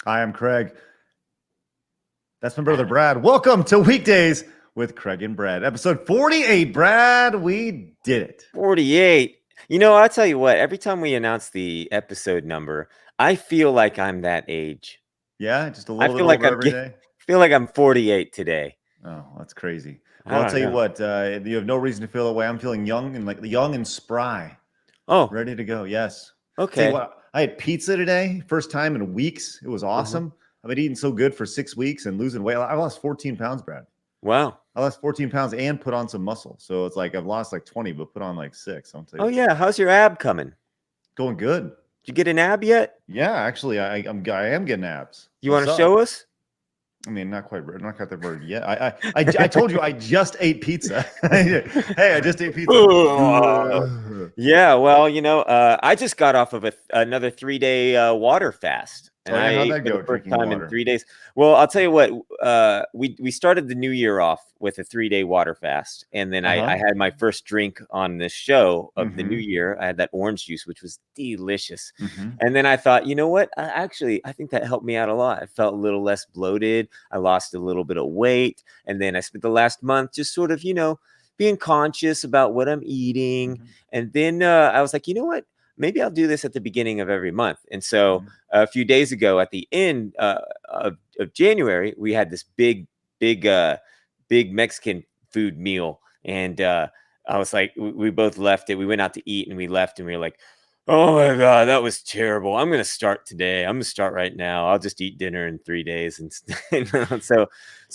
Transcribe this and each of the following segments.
I am Craig. That's my brother Brad. Welcome to Weekdays with Craig and Brad. Episode 48, Brad. We did it. 48. I'll tell you what, every time we announce the episode number, I feel like I'm that age. Yeah, just a I little bit feel like older every day. feel like I'm 48 today. Oh, that's crazy. I Well, I'll don't tell you know. what, you have no reason to feel that way. I'm feeling young and spry, Oh, ready to go. Yes. Tell you okay. what, I had pizza today, first time in weeks. It was Uh-huh. awesome. I've been eating so good for 6 weeks and losing weight. I lost 14 pounds, Brad. Wow. I lost 14 pounds and put on some muscle. So it's like I've lost like 20, but put on like 6. I'll tell Oh you, yeah, how's your ab coming? going good. Did you get an ab yet? Yeah, actually, I am getting abs. You want What's to up? show us? I mean, not quite the word yet. I told you I just ate pizza. Hey, I just ate pizza. Yeah, well, I just got off of another 3-day water fast, and Oh yeah, I how'd ate that for the go? first Drinking time in water. 3 days. Well, I'll tell you what, we started the new year off with a 3-day water fast, and then I Uh-huh. had my first drink on this show of the new Mm-hmm. year. I had that orange juice, which was delicious, Mm-hmm. and then I thought, you know what? I think that helped me out a lot. I felt a little less bloated. I lost a little bit of weight, and then I spent the last month just sort of, being conscious about what I'm eating. Mm-hmm. And then I was like, you know what? Maybe I'll do this at the beginning of every month. And so a few days ago, at the end of January, we had this big Mexican food meal. And I was like, we both left it. We went out to eat and we left and we were like, oh my God, that was terrible. I'm going to start today. I'm going to start right now. I'll just eat dinner in 3 days. And so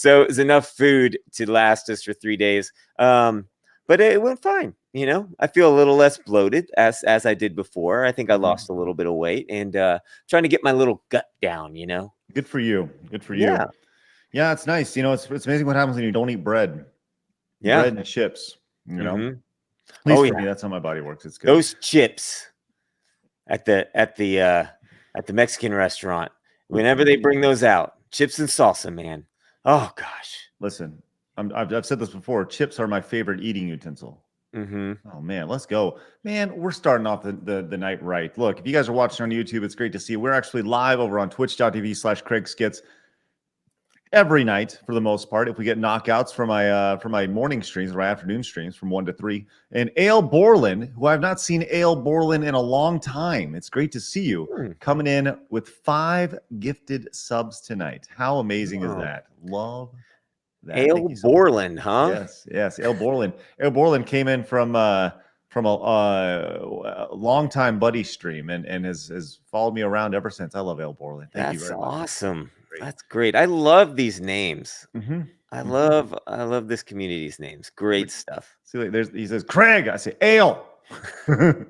it was enough food to last us for 3 days. But it went fine. I feel a little less bloated as I did before. I think I lost a little bit of weight and trying to get my little gut down. Good for you. Good for you. Yeah, Yeah, it's nice. It's amazing what happens when you don't eat bread. yeah. Bread and chips. Mm-hmm. At least Oh for yeah, me, that's how my body works. It's good. those chips at the Mexican restaurant. Whenever they bring those out, chips and salsa, man. Oh gosh. Listen, I've said this before. Chips are my favorite eating utensil. Mm-hmm. Oh man, let's go. Man, we're starting off the night right. Look, if you guys are watching on YouTube, it's great to see. We're actually live over on twitch.tv/Craig Skits every night for the most part. If we get knockouts from my morning streams, my afternoon streams from 1 to 3. And Ale Borland, who I've not seen Ale Borland in a long time. It's great to see you coming in with 5 gifted subs tonight. How amazing is that? Love that. Ale Thank you so much. Borland, huh? Yes. Ale Borland. Ale Borland came in from a longtime buddy stream and has followed me around ever since. I love Ale Borland. Thank you That's very much. awesome. Great. That's great. I love these names. Mm-hmm. I love this community's names. Great stuff. See, he says Craig. I say Ale. There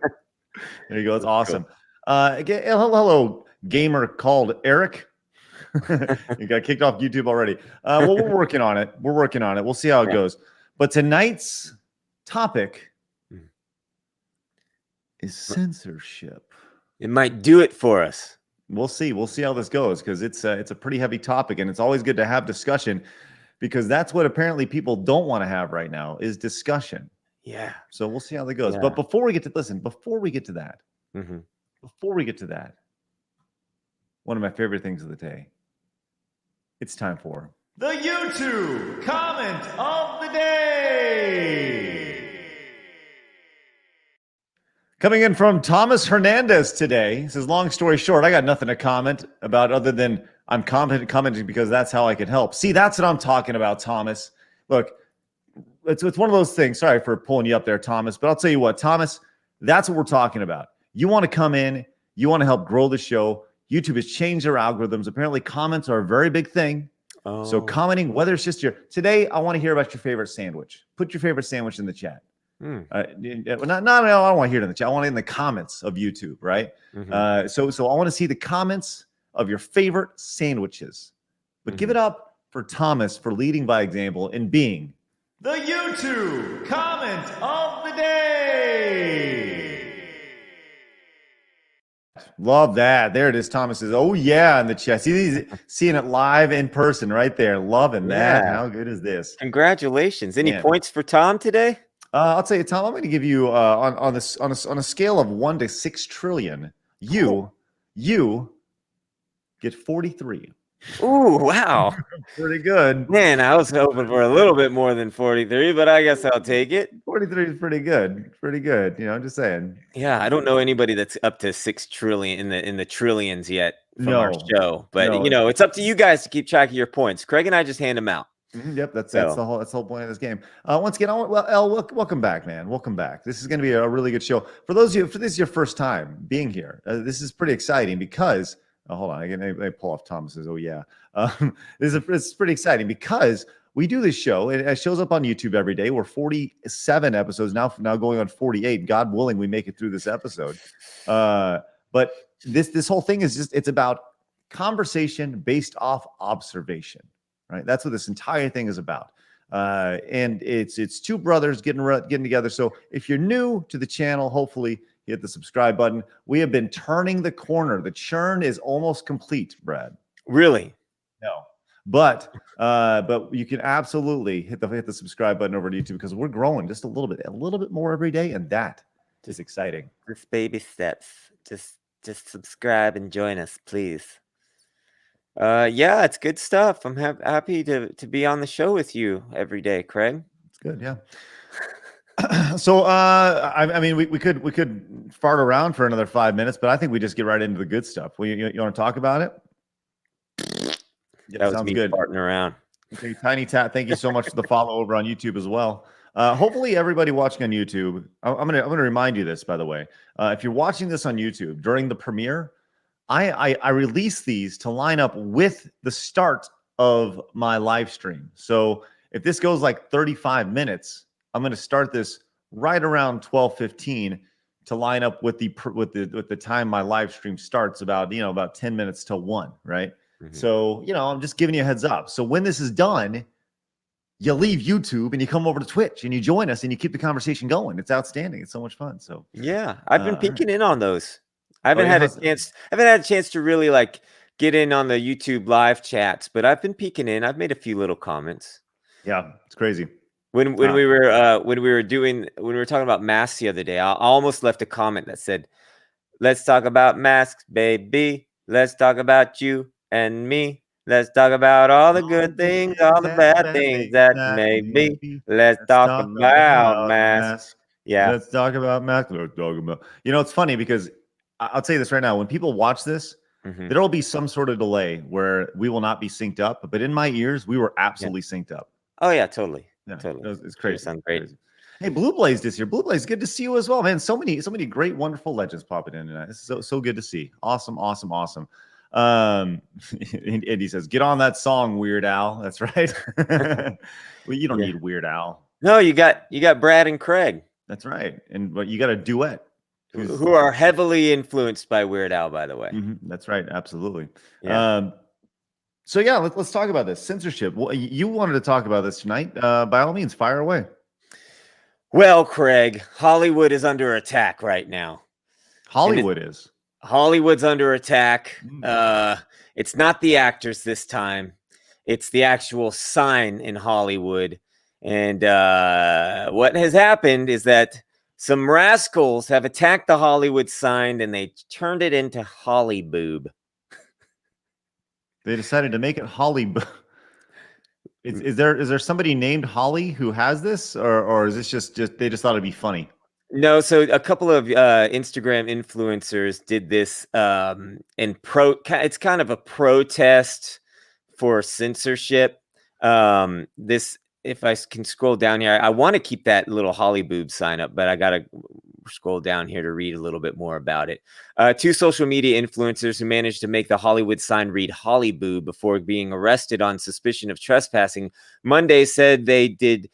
you go. It's awesome. Hello, gamer called Eric. You got kicked off YouTube already. Well, we're working on it. We'll see how it goes. But tonight's topic is censorship. It might do it for us. We'll see. We'll see how this goes because it's a pretty heavy topic, and it's always good to have discussion because that's what apparently people don't want to have right now is discussion. Yeah. So we'll see how that goes. Yeah. But before we get to that, Mm-hmm. one of my favorite things of the day, it's time for the YouTube comment of the day. Coming in from Thomas Hernandez today. He says, long story short, I got nothing to comment about other than I'm commenting because that's how I can help. See, that's what I'm talking about, Thomas. Look, it's one of those things. Sorry for pulling you up there, Thomas, but I'll tell you what, Thomas, that's what we're talking about. You want to come in, you want to help grow the show. YouTube has changed their algorithms. Apparently, comments are a very big thing. Oh. So commenting, whether it's just today, I want to hear about your favorite sandwich. Put your favorite sandwich in the chat. Mm. I don't want to hear it in the chat. I want it in the comments of YouTube, right? Mm-hmm. So I want to see the comments of your favorite sandwiches. But give it up for Thomas for leading by example and being the YouTube comment of the day. Love that. There it is. Thomas says, oh, yeah, in the chat. Seeing it live in person right there. Loving that. How good is this? Congratulations. Any points for Tom today? I'll tell you, Tom, I'm going to give you on a scale of 1 to 6 trillion, you get 43. Ooh, wow. Pretty good. Man, I was hoping for a little bit more than 43, but I guess I'll take it. 43 is pretty good. Pretty good. You know, I'm just saying. Yeah, I don't know anybody that's up to 6 trillion in the trillions yet from our No, show, but no. you know, it's up to you guys to keep track of your points. Craig and I just hand them out. Yep, that's So the whole point of this game. Once again, well, El, welcome back, man. Welcome back. This is going to be a really good show for those of you. For this is your first time being here, this is pretty exciting because hold on, I pull off Thomas's. Oh yeah, this is pretty exciting because we do this show. It shows up on YouTube every day. We're 47 episodes now going on 48. God willing, we make it through this episode. But this whole thing is it's about conversation based off observation. Right, that's what this entire thing is about, and it's two brothers getting together. So if you're new to the channel, hopefully hit the subscribe button. We have been turning the corner. The churn is almost complete, Brad. really, No, but you can absolutely hit the subscribe button over to YouTube because we're growing just a little bit more every day, and that is exciting. just baby steps. Just subscribe and join us, please. Yeah, it's good stuff. I'm happy to be on the show with you every day, Craig. It's good, yeah. So I mean we could fart around for another 5 minutes, but I think we just get right into the good stuff. You want to talk about it? Yeah, That was sounds me good. farting around. Okay, Tiny Tat, thank you so much for the follow over on YouTube as well. Hopefully everybody watching on YouTube, I'm gonna remind you this, by the way. If you're watching this on YouTube during the premiere, I release these to line up with the start of my live stream. So if this goes like 35 minutes, I'm going to start this right around 12:15 to line up with the time my live stream starts, about 10 minutes till 1, right? Mhm. So, I'm just giving you a heads up. So when this is done, you leave YouTube and you come over to Twitch and you join us and you keep the conversation going. It's outstanding. It's so much fun. So Yeah, I've been all right. peeking in on those. I haven't had a chance. I haven't had a chance to really like get in on the YouTube live chats, but I've been peeking in. I've made a few little comments. Yeah, it's crazy. When we were talking about masks the other day, I almost left a comment that said, "Let's talk about masks, baby. Let's talk about you and me. Let's talk about all the good things, all the bad things that may be. Let's talk about masks." Yeah. Let's talk about masks. Let's talk about. It's funny because I'll tell you this right now. When people watch this, there will be some sort of delay where we will not be synced up. But in my ears, we were absolutely synced up. Oh yeah, totally. Yeah, totally. It's crazy. Sounds great. Crazy. Hey, Blue Blaze is here. Blue Blaze, good to see you as well, man. So many great, wonderful legends popping in tonight. This is so good to see. Awesome. Andy says, "Get on that song, Weird Al." That's right. Well, you don't need Weird Al. No, you got Brad and Craig. That's right, but you got a duet. Who are heavily influenced by Weird Al, by the way. That's right, absolutely. Yeah. So yeah, let's talk about this censorship. Well, you wanted to talk about this tonight. By all means, fire away. Well, Craig, Hollywood is under attack right now. Hollywood's under attack. It's not the actors this time. It's the actual sign in Hollywood. And what has happened is that some rascals have attacked the Hollywood sign and they turned it into Hollyboob. They decided to make it Hollyboob. Is there somebody named Holly who has this, or is this just they just thought it'd be funny? No, so a couple of Instagram influencers did this, it's kind of a protest for censorship. If I can scroll down here, I want to keep that little Hollyboob sign up, but I got to scroll down here to read a little bit more about it. Two social media influencers who managed to make the Hollywood sign read Hollyboob before being arrested on suspicion of trespassing Monday said they did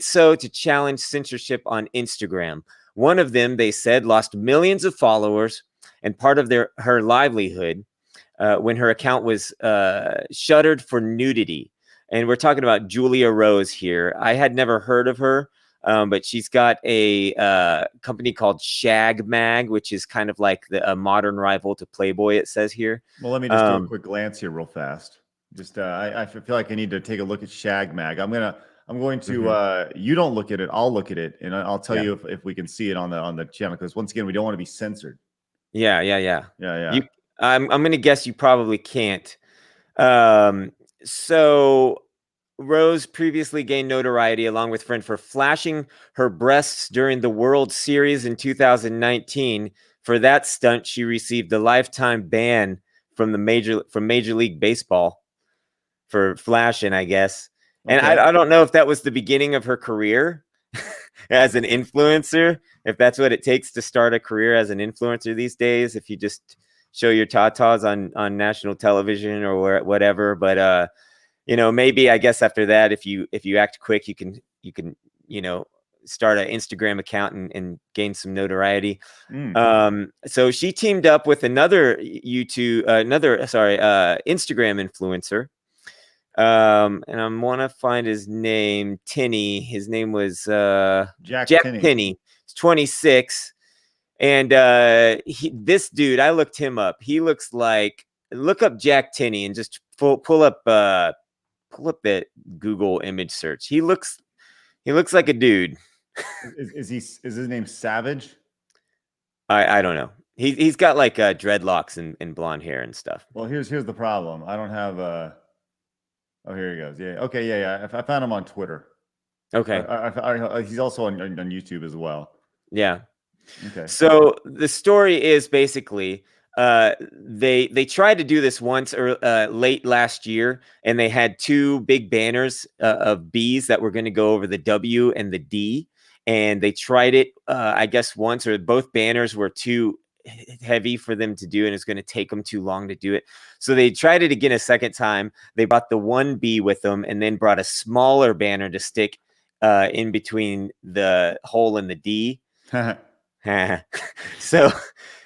so to challenge censorship on Instagram. One of them, they said, lost millions of followers and part of her livelihood when her account was shuttered for nudity. And we're talking about Julia Rose here. I had never heard of her, but she's got a company called Shag Mag, which is kind of like a modern rival to Playboy, it says here. Well, let me just do a quick glance here real fast. Just I feel like I need to take a look at Shag Mag. I'm going to you don't look at it, I'll look at it, and I'll tell you if we can see it on the channel, because once again, we don't want to be censored. Yeah. I'm gonna guess you probably can't. So Rose previously gained notoriety along with friend for flashing her breasts during the World Series in 2019. For that stunt, she received a lifetime ban from Major League Baseball for flashing, I guess. And Okay. I don't know if that was the beginning of her career as an influencer, if that's what it takes to start a career as an influencer these days, if you just show your tatas on national television or whatever. But maybe I guess after that, if you act quick, you can start an Instagram account and gain some notoriety. So she teamed up with another Instagram influencer. And I want to find his name. Tinney. His name was Jack Jack Tinney. Tinney. He's 26. And this dude, I looked him up. He looks like, look up Jack Tinney and just pull up that Google image search. He looks like a dude. Is his name Savage? I don't know. He's got like dreadlocks and blonde hair and stuff. Well, here's the problem. I don't have oh, here he goes. Yeah. Okay. Yeah. I found him on Twitter. Okay. He's also on YouTube as well. Yeah. Okay. So the story is basically they tried to do this once or late last year, and they had two big banners of B's that were going to go over the W and the D, and they tried it I guess once, or both banners were too heavy for them to do, and it's going to take them too long to do it. So they tried it again a second time. They brought the 1B with them, and then brought a smaller banner to stick in between the hole and the D. So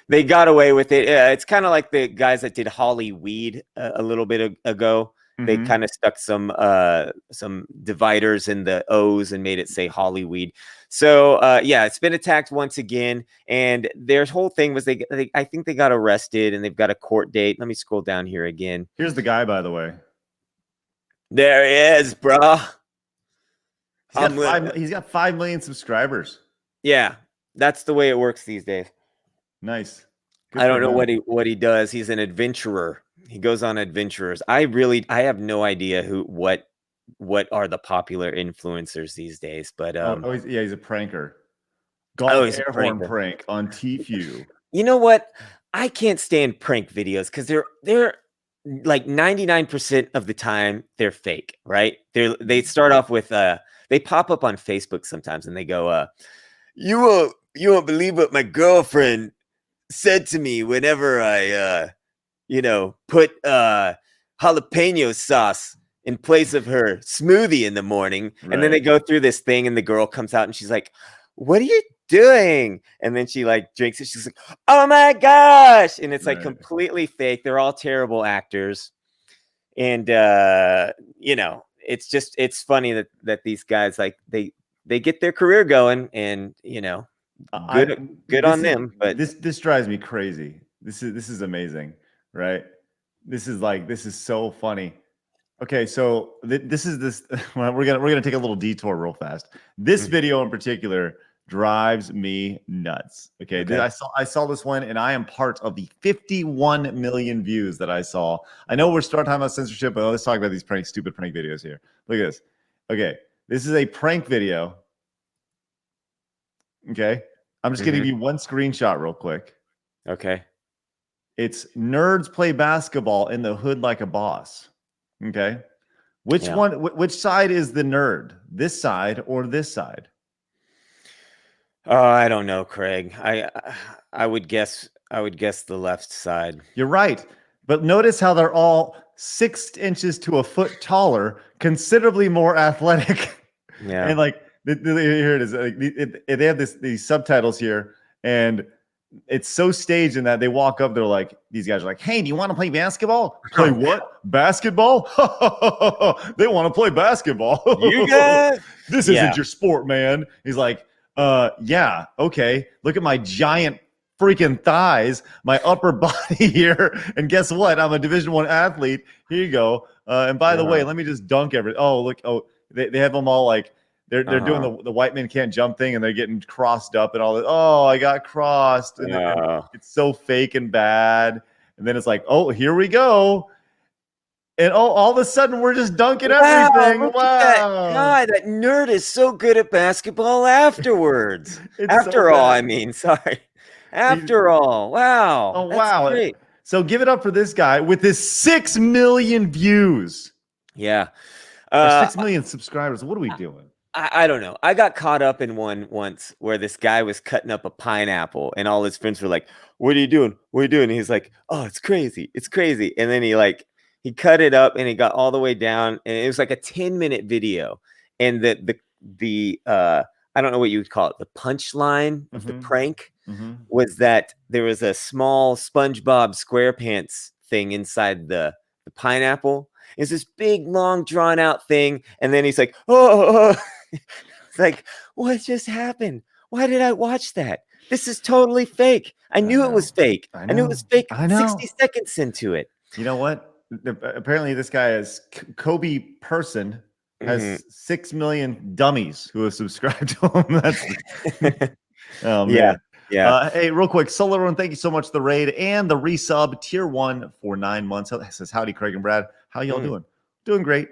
they got away with it. It's kind of like the guys that did Hollyweed a little bit ago. They kind of stuck some dividers in the O's and made it say Hollyweed. So yeah, it's been attacked once again, and their whole thing was I think they got arrested, and they've got a court date. Let me scroll down here again. Here's the guy, by the way. There he is, bro. He's got 5 million subscribers. Yeah, that's the way it works these days. Nice. I don't know what he does. He's an adventurer. He goes on adventures. I have no idea what are the popular influencers these days. But he's a pranker. Golf air horn prank on Tfue. You know what? I can't stand prank videos because they're like 99% of the time they're fake, right? They start off with they pop up on Facebook sometimes and they go, you won't believe what my girlfriend said to me whenever I put jalapeno sauce in place of her smoothie in the morning. Right. And then they go through this thing, and the girl comes out and she's like, "What are you doing?" And then she like drinks it. She's like, "Oh my gosh!" And it's like completely fake. They're all terrible actors, and it's funny that these guys, like, they get their career going, and good on them. But this drives me crazy. This is amazing, right? This is so funny. Okay, so well, we're gonna take a little detour real fast. This video in particular drives me nuts. Okay. I saw this one, and I am part of the 51 million views that I saw. I know we're starting talking about censorship, but let's talk about these stupid prank videos here. Look at this. Okay, this is a prank video. Okay, I'm just gonna give you one screenshot real quick. Okay. It's nerds play basketball in the hood like a boss. Okay. Which side is the nerd? This side or this side? Oh, I don't know, Craig. I would guess the left side. You're right. But notice how they're all 6 inches to a foot taller, considerably more athletic. Yeah. And like here it is. They have these subtitles here, and it's so staged in that they walk up, they're like, these guys are like, "Hey, do you want to play basketball?" Play what? Basketball? They want to play basketball. You guys? This isn't your sport, man. He's like, yeah, okay. Look at my giant freaking thighs, my upper body here. And guess what? I'm a Division I athlete. Here you go. And by the way, let me just dunk everything. Oh, look. Oh, they have them all like, they're doing the white men can't jump thing, and they're getting crossed up and all that. Oh, I got crossed. And it's so fake and bad. And then it's like, oh, here we go. And oh, all of a sudden we're just dunking Wow, everything. look at that Wow. guy. That nerd is so good at basketball afterwards. It's so After all, I bad. mean, sorry. He's, After all, wow, oh, that's wow. great. So give it up for this guy with his 6 million views Yeah. or Uh, 6 million subscribers. What are we doing? I don't know. I got caught up in one once where this guy was cutting up a pineapple and all his friends were like, "What are you doing? What are you doing?" And he's like, "Oh, it's crazy. It's crazy." And then he cut it up and he got all the way down and it was like a 10-minute video. And the I don't know what you would call it, the punchline of the prank was that there was a small SpongeBob SquarePants thing inside the pineapple. It's this big, long, drawn out thing. And then he's like, oh. It's like, what just happened? Why did I watch that? This is totally fake. I knew it was fake. I knew it was fake I know. 60 seconds into it. You know what? Apparently, this guy is Kobe Person has 6 million dummies who have subscribed to him. That's oh man. Yeah. Hey, real quick, Solar, thank you so much for the raid and the resub tier 1 for 9 months. It says, howdy, Craig and Brad. How y'all doing? Doing great.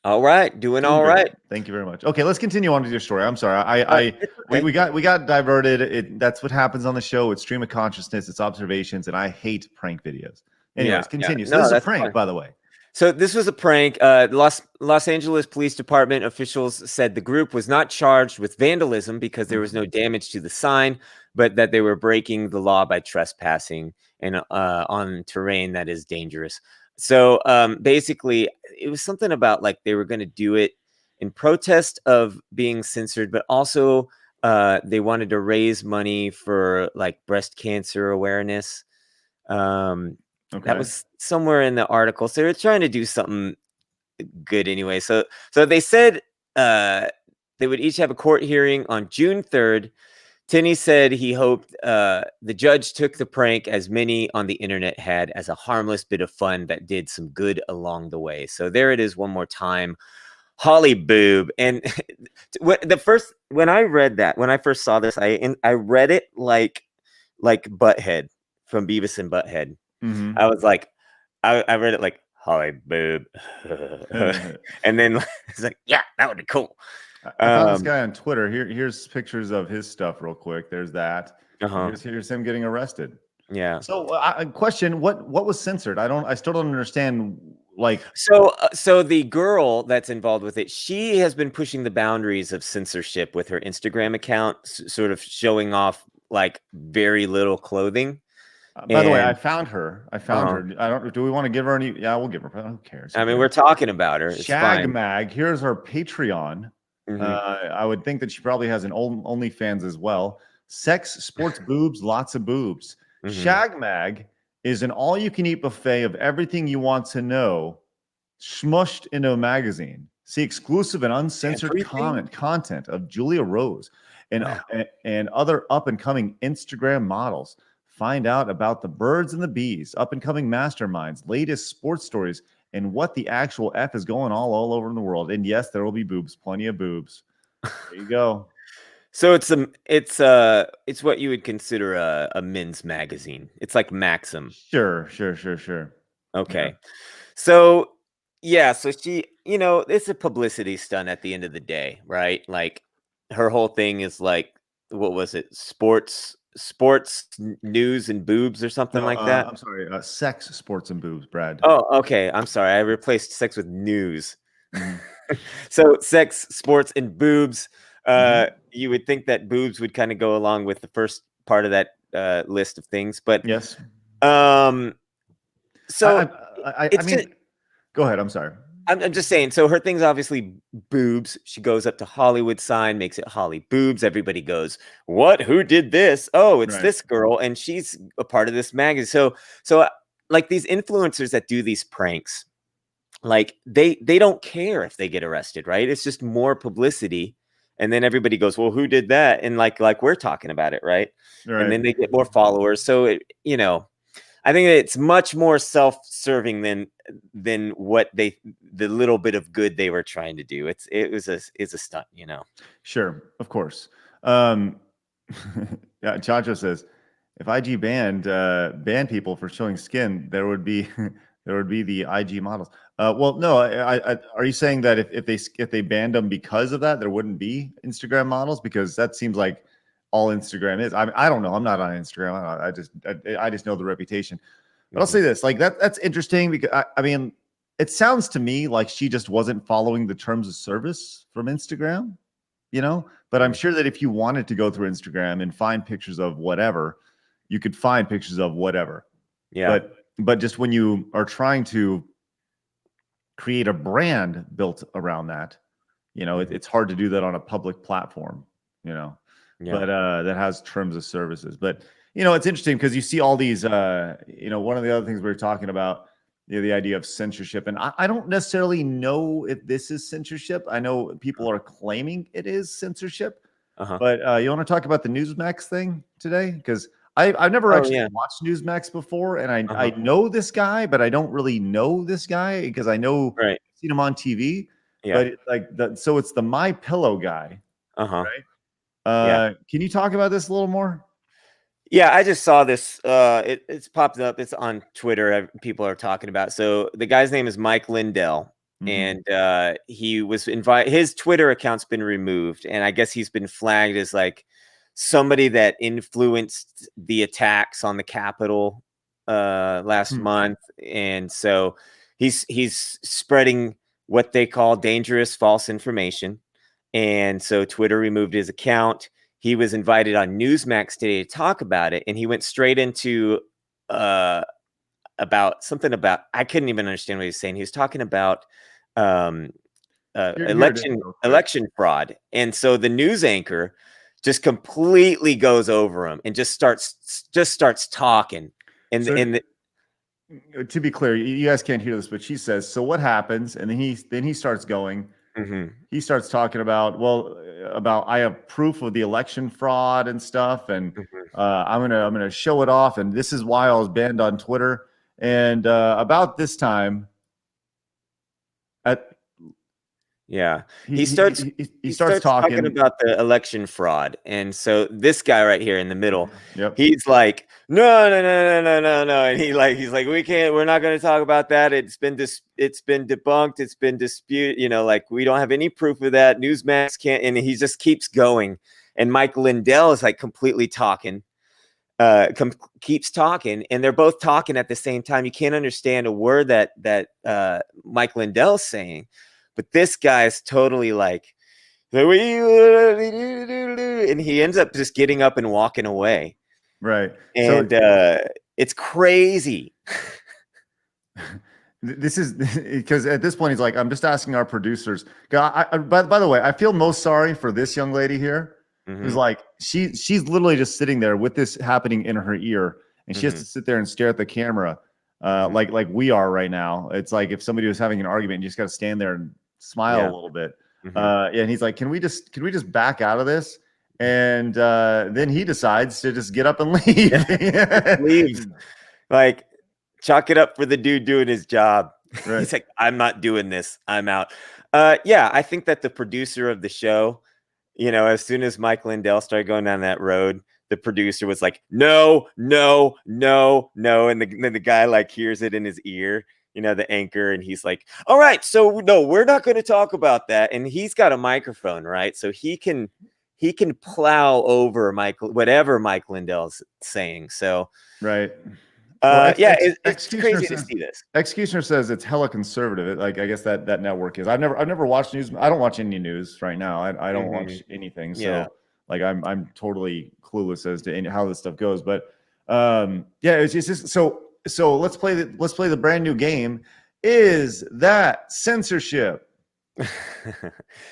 All right, doing all great. right. Thank you very much. Okay, let's continue on with your story. I'm sorry. We got diverted. That's what happens on the show. It's stream of consciousness, it's observations, and I hate prank videos. Anyways, continue. So this is a prank, fine. By the way. So this was a prank. Los Angeles Police Department officials said the group was not charged with vandalism because there was no damage to the sign, but that they were breaking the law by trespassing and on terrain that is dangerous. So basically, it was something about like they were going to do it in protest of being censored, but also they wanted to raise money for like breast cancer awareness. That was somewhere in the article. So they were trying to do something good anyway. So they said they would each have a court hearing on June 3rd. Tinney said he hoped the judge took the prank, as many on the internet had, as a harmless bit of fun that did some good along the way. So there it is one more time. Holly boob. And when I read that, when I first saw this, I read it like Butthead from Beavis and Butthead. I was like, I read it like Holly boob. And then it's like, yeah, that would be cool. I found this guy on Twitter. Here's pictures of his stuff real quick. There's that. Here's him getting arrested. Yeah. So question, what was censored? I still don't understand. Like, so the girl that's involved with it, she has been pushing the boundaries of censorship with her Instagram account, sort of showing off like very little clothing. By the way, I found her. her. Do we want to give her any? Yeah, we'll give her. Who cares? I mean, we're talking about her. It's fine. Mag. Here's her Patreon. I would think that she probably has an OnlyFans as well. Sex, sports, boobs, lots of boobs. Shag Mag is an all-you-can-eat buffet of everything you want to know, smushed into a magazine. See exclusive and uncensored content of Julia Rose and other up-and-coming Instagram models. Find out about the birds and the bees, up-and-coming masterminds, latest sports stories, and what the actual F is going all over in the world. And yes, there will be boobs, plenty of boobs. There you go. So it's what you would consider a men's magazine. It's like Maxim. Sure. Okay. Yeah. So yeah, so she, it's a publicity stunt at the end of the day, right? Like her whole thing is like, what was it? Sports news and boobs or something like that. I'm sorry. Sex, sports, and boobs, Brad. Oh, okay. I'm sorry. I replaced sex with news. So sex, sports, and boobs. You would think that boobs would kind of go along with the first part of that list of things, but yes. So I mean, go ahead. I'm sorry. I'm just saying. So her thing's obviously boobs. She goes up to Hollywood sign, makes it Holly boobs. Everybody goes, "What? Who did this? Oh, it's this girl, and she's a part of this magazine." So like these influencers that do these pranks, like they don't care if they get arrested, right? It's just more publicity. And then everybody goes, well, who did that? And like we're talking about it, right? And then they get more followers. So I think that it's much more self-serving than what the little bit of good they were trying to do. It's a stunt, Sure, of course. Yeah, Chacho says, if IG banned people for showing skin, there would be there would be the IG models. Well, no, are you saying that if they banned them because of that, there wouldn't be Instagram models? Because that seems like all Instagram is. I don't know. I'm not on Instagram. I just know the reputation. But I'll say this, like that's interesting because I mean, it sounds to me like she just wasn't following the terms of service from Instagram, you know? But I'm sure that if you wanted to go through Instagram and find pictures of whatever, you could find pictures of whatever. Yeah. But just when you are trying to create a brand built around that, you know, it's hard to do that on a public platform, you know. Yeah. But that has terms of services. But you know, it's interesting because you see all these you know, one of the other things we were talking about, you know, the idea of censorship. And I don't necessarily know if this is censorship. I know people are claiming it is censorship. Uh-huh. But you want to talk about the Newsmax thing today? Because I've never Oh, actually yeah. watched Newsmax before, and I Uh-huh. know this guy, but I don't really know this guy because I know Right. I've seen him on TV. Yeah. But so it's the My Pillow guy, Uh-huh. right? Yeah. Can you talk about this a little more? Yeah, I just saw this. It's popped up. It's on Twitter. People are talking about. So the guy's name is Mike Lindell, Mhm. and he was invited. His Twitter account's been removed, and I guess he's been flagged as like somebody that influenced the attacks on the Capitol last Hmm. month, and so he's spreading what they call dangerous false information, and so Twitter removed his account. He was invited on Newsmax today to talk about it, and he went straight into about something about I couldn't even understand what he was saying. He was talking about um, Here it is, real quick. election fraud, and so the news anchor just completely goes over him and just starts talking. And So and to be clear, you guys can't hear this, but she says, "So what happens?" And then he starts going. mhm. He starts talking about, well, about I have proof of the election fraud and stuff, and Mhm. I'm gonna show it off, and this is why I was banned on Twitter. And about this time, at Yeah, he he he starts starts talking talking. about the election fraud, and so this guy right here in the middle, Yep. he's like, "No, no, no, no, no, no, no," and he's like, we're not going to talk about that. It's been debunked. It's been disputed. You know, like we don't have any proof of that. Newsmax can't," and he just keeps going. And Mike Lindell is like completely talking, keeps talking, and they're both talking at the same time. You can't understand a word that Mike Lindell's saying, but this guy is totally like, and he ends up just getting up and walking away, Right. So and it's crazy. this is because at this point he's like, I'm just asking our producers. By the way, I feel most sorry for this young lady here, who's Hmm. like she's literally just sitting there with this happening in her ear, and she has Hmm. to sit there and stare at the camera, Hmm. like we are right now. It's like if somebody was having an argument, you just got to stand there and smile a Yeah. little bit. Hmm. Yeah, and he's like, can we just back out of this? And then he decides to just get up and leave. Just leaves. Like, chalk it up for the dude doing his job. Right. He's like, I'm not doing this. I'm out. Yeah, I think that the producer of the show, you know, as soon as Mike Lindell started going down that road, the producer was like, no, no, no, no. And then the guy like hears it in his ear, you know, the anchor, and he's like, all right, so no, we're not going to talk about that. And he's got a microphone, right? So he can plow over whatever Mike Lindell's saying. So Right. Well, yeah, it's crazy to see this. Executioner says it's hella conservative. Like I guess that network is. I've never watched news. I don't watch any news right now. I don't Hmm. watch anything. Yeah. So like I'm totally clueless as to how this stuff goes. But yeah, it's just so let's play the brand new game. Is that censorship?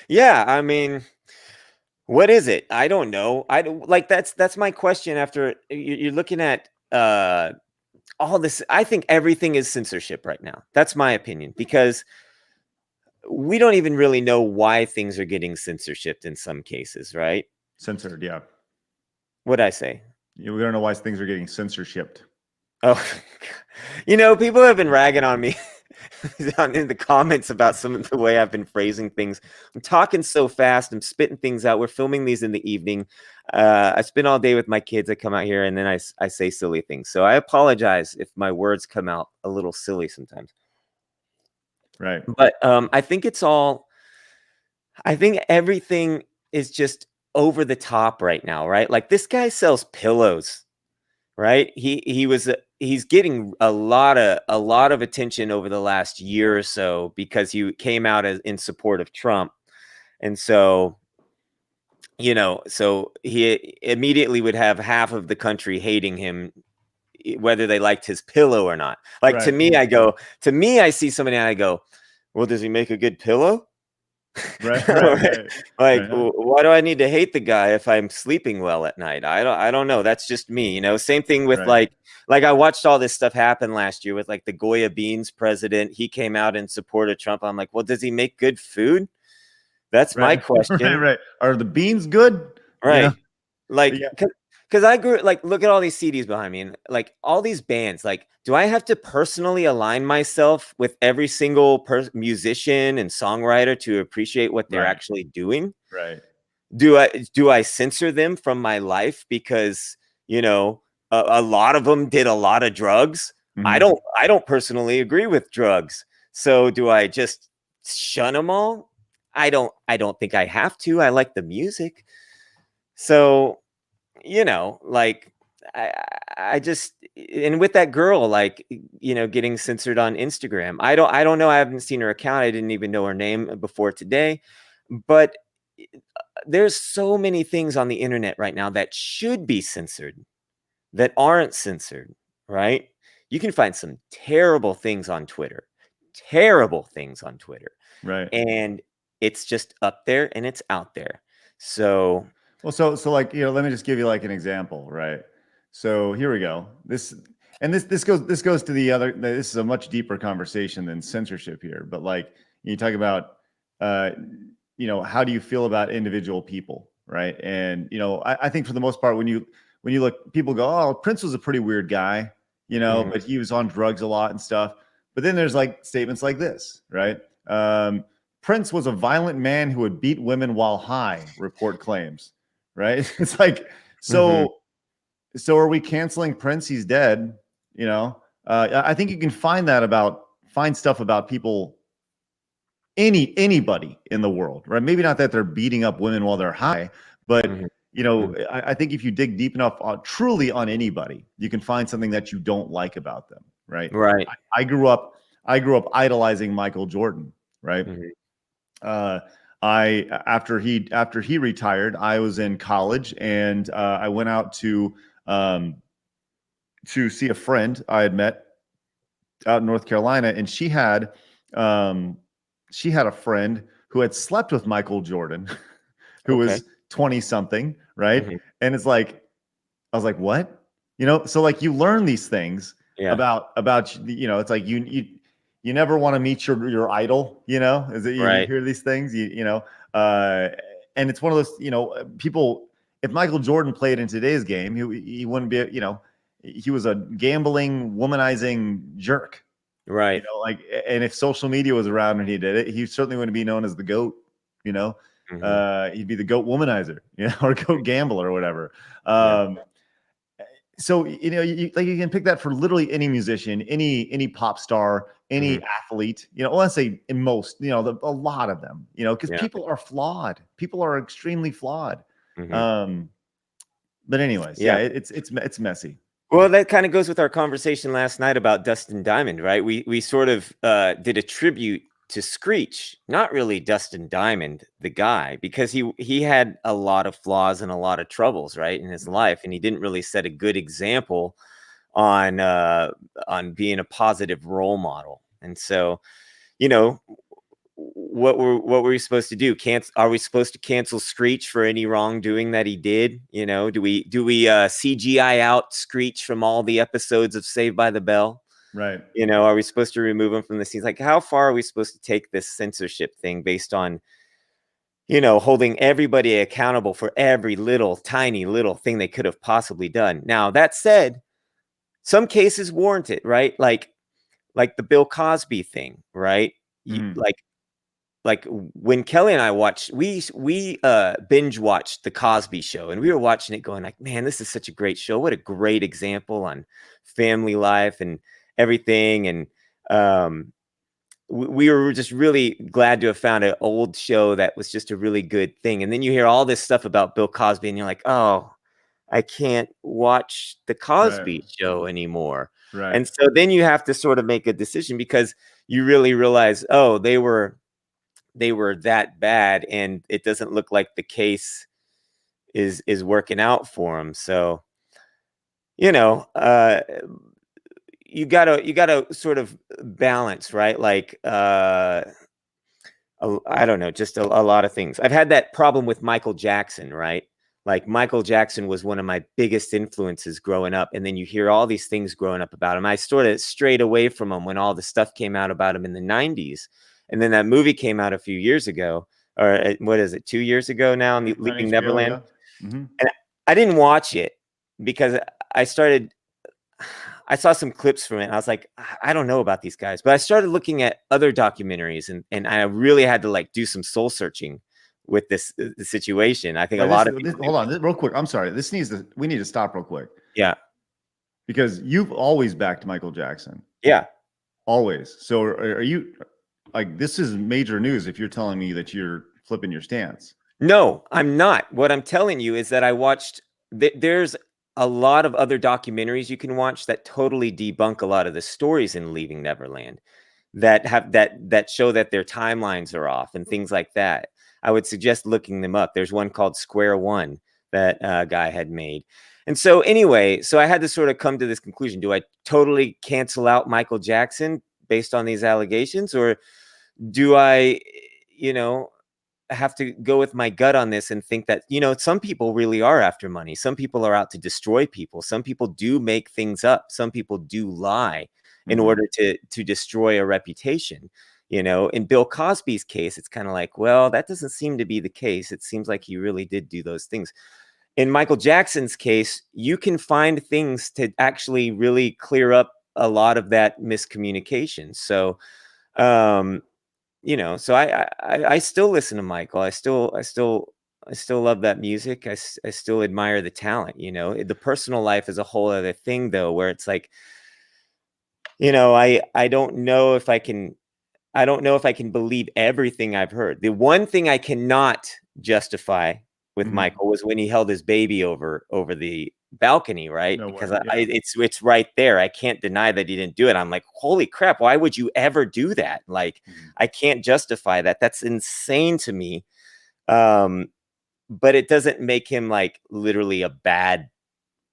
Yeah, I mean, what is it? I don't know. I don't like that's my question after you're looking at all this. I think everything is censorship right now. That's my opinion because we don't even really know why things are getting censorship in some cases, right? Censored, yeah. What'd I say? We don't know why things are getting censorship. Oh, you know, people have been ragging on me. in the comments about some of the way I've been phrasing things. I'm talking so fast. I'm spitting things out. We're filming these in the evening. I spend all day with my kids. I come out here and then I say silly things. So I apologize if my words come out a little silly sometimes. Right. But I think everything is just over the top right now, right? Like this guy sells pillows, right? He's getting a lot of attention over the last year or so because he came out in support of Trump. And so, so he immediately would have half of the country hating him, whether they liked his pillow or not. Like to me, I see somebody and I go, well, does he make a good pillow? Right. Like, why do I need to hate the guy if I'm sleeping well at night? I don't know. That's just me, Same thing with like I watched all this stuff happen last year with like the Goya Beans president. He came out in support of Trump. I'm like, well, does he make good food? That's my question. Right. Are the beans good? Right. Like, because I grew like, look at all these CDs behind me and like all these bands. Like, do I have to personally align myself with every single musician and songwriter to appreciate what they're actually doing? Right. Do I censor them from my life because a lot of them did a lot of drugs? I don't personally agree with drugs. So do I just shun them all? I don't think I have to. I like the music. So, like I just, and with that girl, like, getting censored on Instagram. I don't know. I haven't seen her account. I didn't even know her name before today, but there's so many things on the internet right now that should be censored that aren't censored, right? You can find some terrible things on Twitter. Right. And it's just up there and it's out there. So, well, so like, let me just give you like an example, right? So here we go. This goes to the other, this is a much deeper conversation than censorship here, but like you talk about, how do you feel about individual people, right? And, I think for the most part, when you look, people go, oh, Prince was a pretty weird guy, but he was on drugs a lot and stuff. But then there's like statements like this, right? Prince was a violent man who would beat women while high, report claims, right? It's like, so are we canceling Prince? He's dead, I think you can find stuff about people, anybody in the world, right? Maybe not that they're beating up women while they're high, but I think if you dig deep enough truly on anybody, you can find something that you don't like about them, right? Right. I grew up idolizing Michael Jordan, right? After he retired, I was in college and I went out to see a friend I had met out in North Carolina, and she had a friend who had slept with Michael Jordan, who was 20 something, right? And it's like, I was like, what? So like you learn these things about it's like you never want to meet your idol, is it you hear these things, and it's one of those, people, if Michael Jordan played in today's game, he wouldn't be, he was a gambling, womanizing jerk. Right. Like, and if social media was around and he did it, he certainly wouldn't be known as the GOAT, he'd be the GOAT womanizer, or GOAT gambler or whatever. So, you can pick that for literally any musician, any pop star, any athlete, let's say in most, a lot of them, because people are flawed. People are extremely flawed. But anyways, it's messy. Well, that kind of goes with our conversation last night about Dustin Diamond, right? We sort of did a tribute to Screech, not really Dustin Diamond, the guy, because he had a lot of flaws and a lot of troubles, right, in his life, and he didn't really set a good example on being a positive role model. And so, what were we supposed to do? Are we supposed to cancel Screech for any wrongdoing that he did? Do we CGI out Screech from all the episodes of Saved by the Bell? Right. Are we supposed to remove him from the scenes? Like, how far are we supposed to take this censorship thing based on, holding everybody accountable for every tiny little thing they could have possibly done? Now, that said, some cases warrant it, right? Like like the Bill Cosby thing, right? Mhm. Like when Kelly and I watched, we binge watched the Cosby Show, and we were watching it going like, man, this is such a great show. What a great example on family life and everything. And um, we were just really glad to have found an old show that was just a really good thing. And then you hear all this stuff about Bill Cosby, and you're like, oh, I can't watch the Right. Cosby Show anymore. Right. And so then you have to sort of make a decision, because you really realize, oh, they were that bad, and it doesn't look like the case is working out for them. So, you know, you gotta sort of balance, right? Like, I don't know, just a lot of things. I've had that problem with Michael Jackson, right? Like, Michael Jackson was one of my biggest influences growing up, and then you hear all these things growing up about him. I sort of strayed away from him when all the stuff came out about him in the 90s. And then that movie came out a few years ago, or what is it, 2 years ago now, On Leaving HBO, Neverland? yeah. Mhm. And I didn't watch it because I started I saw some clips from it, and I was like, I don't know about these guys. But I started looking at other documentaries, and I really had to like do some soul searching with this the situation. I think a Right, lot of people do. hold on, real quick. I'm sorry. We need to stop real quick Yeah. because you've always backed Michael Jackson. Yeah. Always. So are you like, this is major news if you're telling me that you're flipping your stance. No, I'm not. What I'm telling you is that I watched there's a lot of other documentaries you can watch that totally debunk a lot of the stories in Leaving Neverland, that have that show that their timelines are off and things like that. I would suggest looking them up. There's one called Square One that guy had made. And so anyway, so I had to sort of come to this conclusion. Do I totally cancel out Michael Jackson based on these allegations, or do I, you know, have to go with my gut on this and think that, some people really are after money. Some people are out to destroy people. Some people do make things up. Some people do lie in Mhm. order to destroy a reputation. In Bill Cosby's case, it's kind of like, well, that doesn't seem to be the case. It seems like he really did do those things. In Michael Jackson's case, you can find things to actually really clear up a lot of that miscommunication. So, um, so I still listen to Michael. I still love that music. I still admire the talent. The personal life is a whole other thing, though, where it's like, I don't know if I can believe everything I've heard. The one thing I cannot justify with Mhm. Michael was when he held his baby over the balcony, right? No Because way. Yeah. it's right there. I can't deny that he didn't do it. I'm like, holy crap! Why would you ever do that? Like, Mhm. I can't justify that. That's insane to me. Um, but it doesn't make him like literally a bad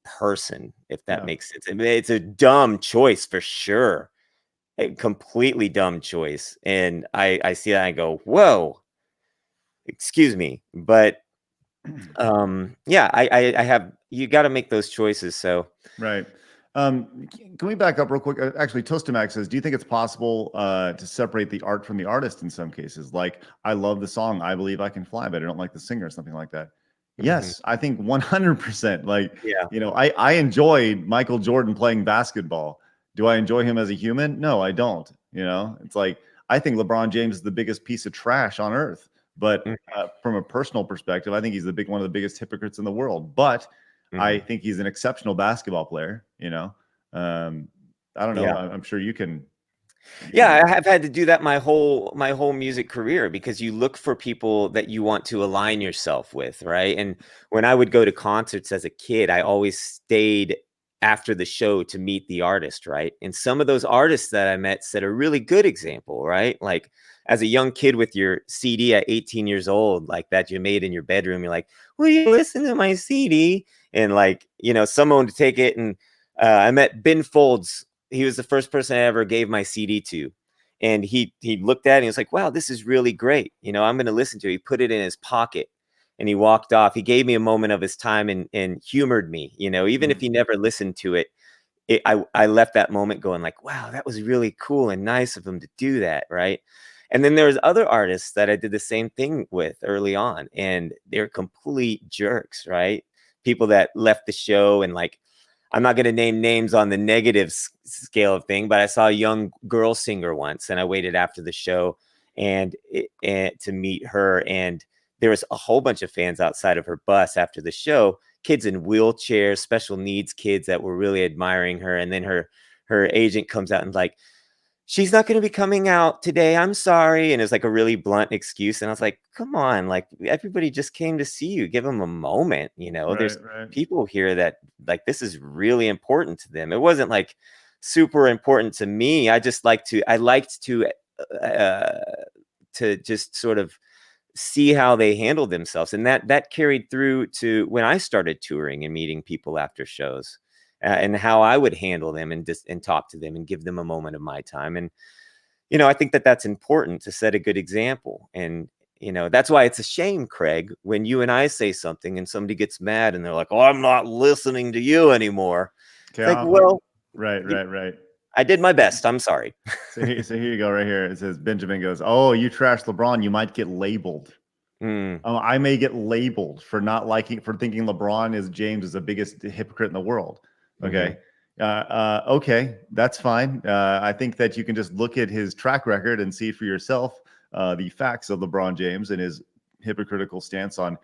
person, if that No. makes sense. I mean, it's a dumb choice for sure, a completely dumb choice. And I see that and I go, whoa, excuse me. But yeah, I have, you got to make those choices. So Right. Can we back up real quick? Actually, Toastamax says, do you think it's possible to separate the art from the artist in some cases? Like, I love the song, I Believe I Can Fly, but I don't like the singer or something like that. mhm, Yes, I think 100%. Like, yeah. I enjoyed Michael Jordan playing basketball. Do I enjoy him as a human? No, I don't. It's like, I think LeBron James is the biggest piece of trash on earth. But Mm, from a personal perspective, I think he's one of the biggest hypocrites in the world. But I mhm, think he's an exceptional basketball player. Um, I don't know. yeah. I'm sure you can. Yeah, I have had to do that my whole music career, because you look for people that you want to align yourself with, right? And when I would go to concerts as a kid, I always stayed after the show to meet the artist, right? And some of those artists that I met set a really good example, right? Like, as a young kid with your CD at 18 years old, like that you made in your bedroom, you're like, "Will you listen to my CD?" And like, someone to take it. And I met Ben Folds. He was the first person I ever gave my CD to. And he looked at it and he was like, wow, this is really great. I'm going to listen to it. He put it in his pocket and he walked off. He gave me a moment of his time and humored me, even if Mhm. he never listened to it. I left that moment going like, wow, that was really cool and nice of him to do that. Right. And then there's other artists that I did the same thing with early on, and they're complete jerks, right? People that left the show and like, I'm not going to name names on the negative scale of thing, but I saw a young girl singer once, and I waited after the show and to meet her, and there was a whole bunch of fans outside of her bus after the show, kids in wheelchairs, special needs kids that were really admiring her. And then her agent comes out and like, she's not going to be coming out today. I'm sorry. And it's like a really blunt excuse. And I was like, come on, like everybody just came to see you. Give them a moment. You know, there's people here that like, this is really important to them. It wasn't like super important to me. I liked to just sort of see how they handled themselves. And that carried through to when I started touring and meeting people after shows. And how I would handle them and talk to them and give them a moment of my time. And, you know, I think that's important to set a good example. And, you know, that's why it's a shame, Craig, when you and I say something and somebody gets mad and they're like, oh, I'm not listening to you anymore. Okay, it's like, well, right. I did my best. I'm sorry. So here you go, right here. It says, Benjamin goes, oh, you trash LeBron, you might get labeled. I may get labeled for thinking LeBron is the biggest hypocrite in the world. Okay. Okay, that's fine. I think that you can just look at his track record and see for yourself the facts of LeBron James and his hypocritical stance on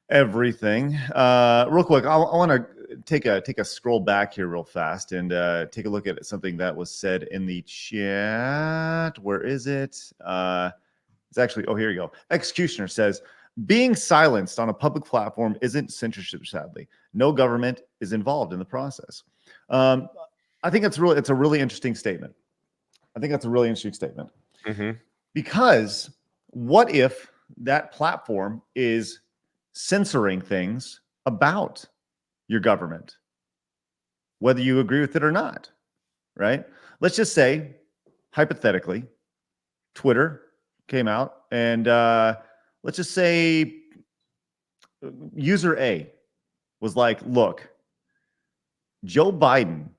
everything. Real quick, I want to take a scroll back here real fast and take a look at something that was said in the chat. Where is it? It's actually, oh, here you go. Executioner says, being silenced on a public platform isn't censorship, sadly. No government is involved in the process. I think it's a really interesting statement. Because what if that platform is censoring things about your government, whether you agree with it or not, right? Let's just say, hypothetically, Twitter came out and let's just say user A was like, look, Joe Biden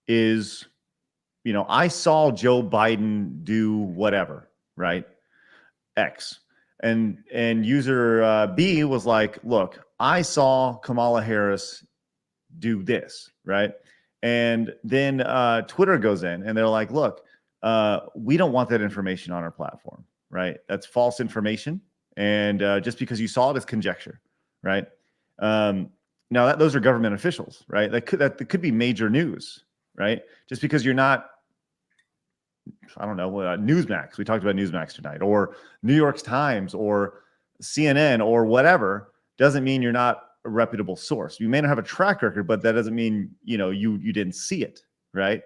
is, I saw Joe Biden do whatever, right? X. And user B was like, look, I saw Kamala Harris do this, right? And then Twitter goes in and they're like, look, we don't want that information on our platform, right? That's false information. And just because you saw it is conjecture, right? Now those are government officials, right? That could be major news, right? Just because you're not, I don't know, Newsmax. We talked about Newsmax tonight, or New York Times, or CNN, or whatever, doesn't mean you're not a reputable source. You may not have a track record, but that doesn't mean you didn't see it, right?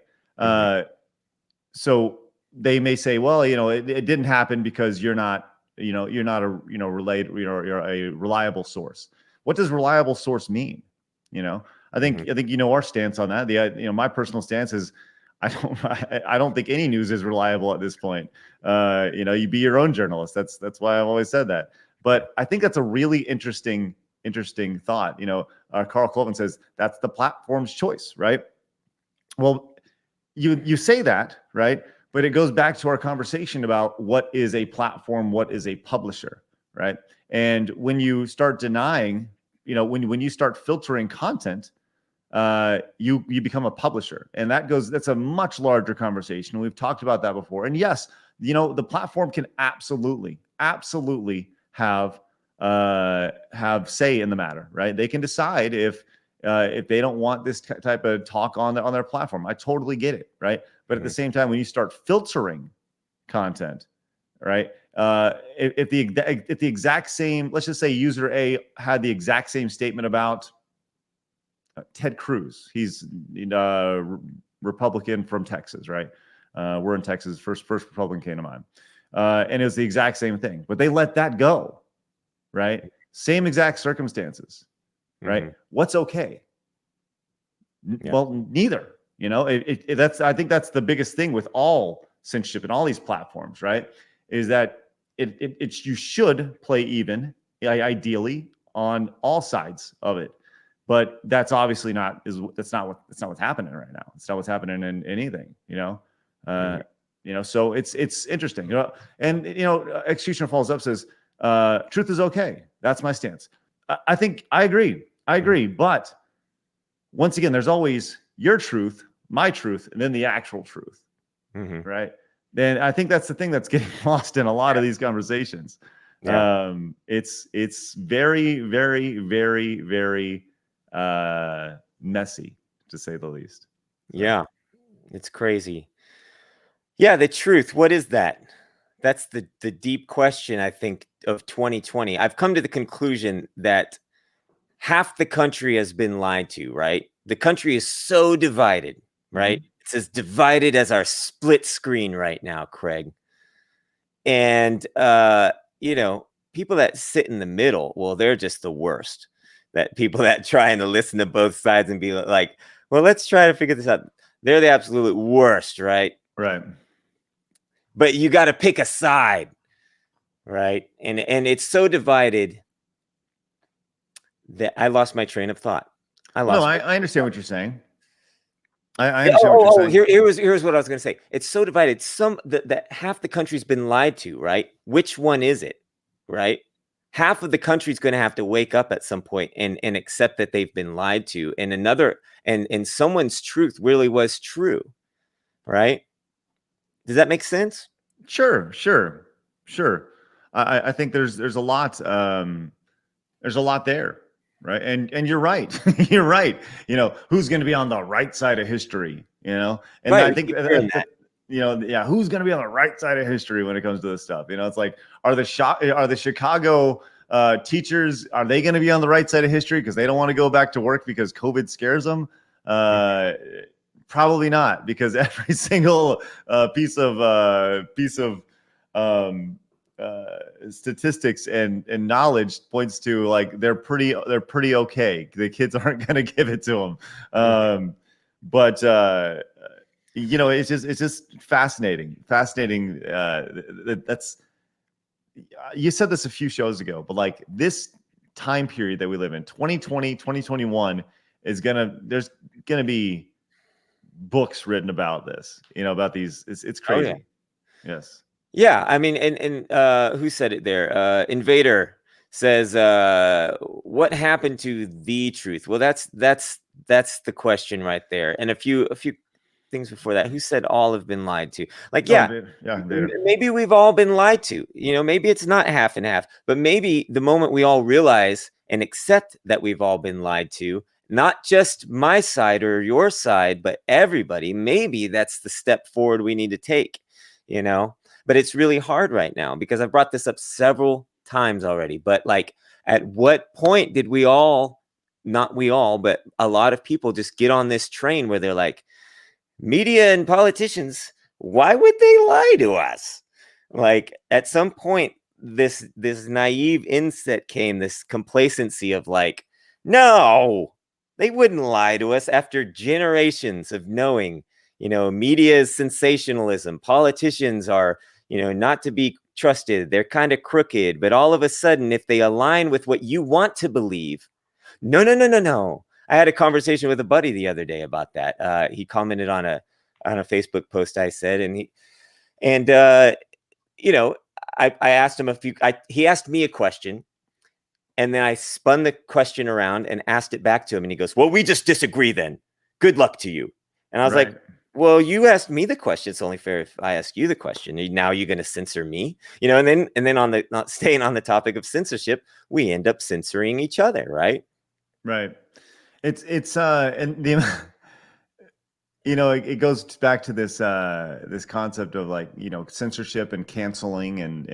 So they may say, well, it didn't happen because you're not a you're a reliable source. What does reliable source mean? I think our stance on that. My personal stance is I don't think any news is reliable at this point. You be your own journalist. That's why I've always said that. But I think that's a really interesting thought. Carl Colvin says that's the platform's choice, right? Well, you say that, right? But it goes back to our conversation about what is a platform, what is a publisher, right? And when you start denying, when you start filtering content, you become a publisher, and that's a much larger conversation. We've talked about that before. And yes, the platform can absolutely have say in the matter, right? They can decide if they don't want this type of talk on their platform. I totally get it, right? But at the same time, when you start filtering content, right? If the exact same, let's just say user A had the exact same statement about Ted Cruz. He's Republican from Texas, right? We're in Texas. First Republican came to mind. And it was the exact same thing, but they let that go, right? Same exact circumstances, right? What's okay? Yeah. Well, neither. I think that's the biggest thing with all censorship and all these platforms, right? Is that you should play even, ideally, on all sides of it. But that's obviously that's not what's happening right now. It's not what's happening in anything, So it's interesting, And Executioner follows up, says, truth is okay. That's my stance. I think I agree. But once again, there's always your truth, my truth, and then the actual truth, right? Then I think that's the thing that's getting lost in a lot of these conversations. It's very, very, very, very messy, to say the least. Yeah, it's crazy. Yeah, the truth. What is that? That's the deep question, I think, of 2020. I've come to the conclusion that half the country has been lied to, right? The country is so divided, right? It's as divided as our split screen right now, Craig. And you know, people that sit in the middle, well, they're just the worst. That people that trying to listen to both sides and be like, well, let's try to figure this out. They're the absolute worst, right? Right. But you got to pick a side, right? And it's so divided that I lost my train of thought. I understand what you're saying. I understand what you're saying. Here's what I was going to say. It's so divided. That half the country's been lied to, right? Which one is it, right? Half of the country's going to have to wake up at some point and accept that they've been lied to, and someone's truth really was true, right? Does that make sense? Sure. I think there's a lot there, right? And you're right. You're right. You know, who's going to be on the right side of history? You know, and right, I think you know, yeah, who's going to be on the right side of history when it comes to this stuff? You know, it's like, are the Chicago teachers, are they going to be on the right side of history because they don't want to go back to work because COVID scares them? Probably not, because every single piece of statistics and knowledge points to like they're pretty okay. The kids aren't going to give it to them, but you know, it's just fascinating. That's, you said this a few shows ago, but like this time period that we live in, 2020, 2021, there's gonna be books written about this, you know, about these. It's crazy. Oh, yeah. Yes. Yeah, I mean, and who said it there? Invader says, "What happened to the truth?" Well, that's the question right there. And a few things before that. Who said all have been lied to? Like, yeah, maybe we've all been lied to. You know, maybe it's not half and half, but maybe the moment we all realize and accept that we've all been lied to, not just my side or your side, but everybody, maybe that's the step forward we need to take. You know. But it's really hard right now because I've brought this up several times already. But like, at what point did we all, not we all, but a lot of people just get on this train where they're like, media and politicians, why would they lie to us? Like, at some point, this naive inset came, this complacency of like, no, they wouldn't lie to us after generations of knowing, you know, media is sensationalism. Politicians are, you know, not to be trusted. They're kind of crooked. But all of a sudden, if they align with what you want to believe, no. I had a conversation with a buddy the other day about that. He commented on a Facebook post I said, and you know, I asked him he asked me a question, and then I spun the question around and asked it back to him, and he goes, "Well, we just disagree then. Good luck to you." And I was like, well, you asked me the question. It's only fair if I ask you the question. Now you're going to censor me, you know? And then on the, not staying on the topic of censorship, we end up censoring each other, right? Right. It's and the, you know, it goes back to this this concept of like, you know, censorship and canceling and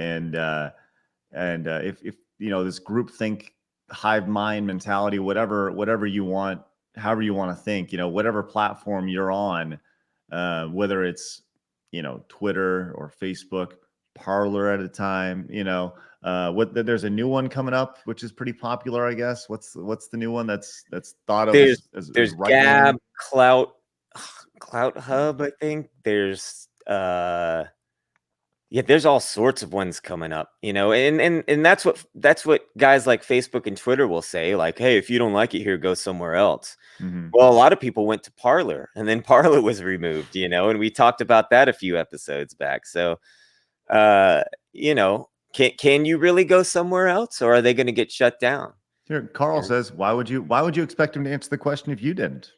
if you know, this groupthink, hive mind mentality, whatever you want, however you want to think, you know, whatever platform you're on. Whether it's, you know, Twitter or Facebook, Parler at a time, you know, there's a new one coming up, which is pretty popular, I guess. What's the new one that's thought of as right Gab, Clout Hub, I think. There's yeah, there's all sorts of ones coming up, you know, and that's what guys like Facebook and Twitter will say, like, hey, if you don't like it here, go somewhere else. Well, a lot of people went to Parler, and then Parler was removed, you know, and we talked about that a few episodes back. So, you know, can you really go somewhere else, or are they going to get shut down? Here, Carl Yeah. says, why would you expect him to answer the question if you didn't?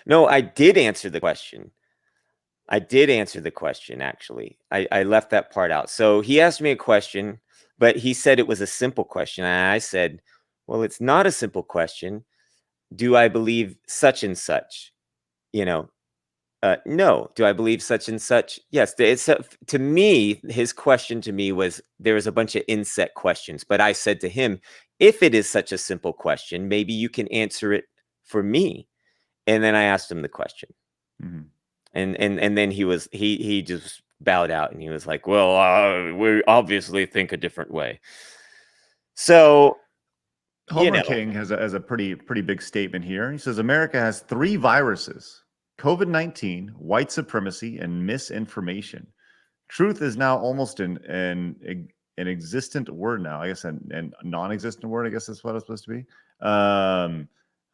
No, I did answer the question. I did answer the question, actually. I left that part out. So he asked me a question, but he said it was a simple question. And I said, well, it's not a simple question. Do I believe such and such? You know, no. Do I believe such and such? Yes. It's to me, his question to me was there was a bunch of inset questions, but I said to him, if it is such a simple question, maybe you can answer it for me. And then I asked him the question. Mm-hmm. And then he just bowed out and he was like, well, we obviously think a different way. So, Homer King has a pretty big statement here. He says America has 3 viruses: COVID-19, white supremacy, and misinformation. Truth is now almost an existent word now. I guess an non-existent word. I guess that's what it's supposed to be.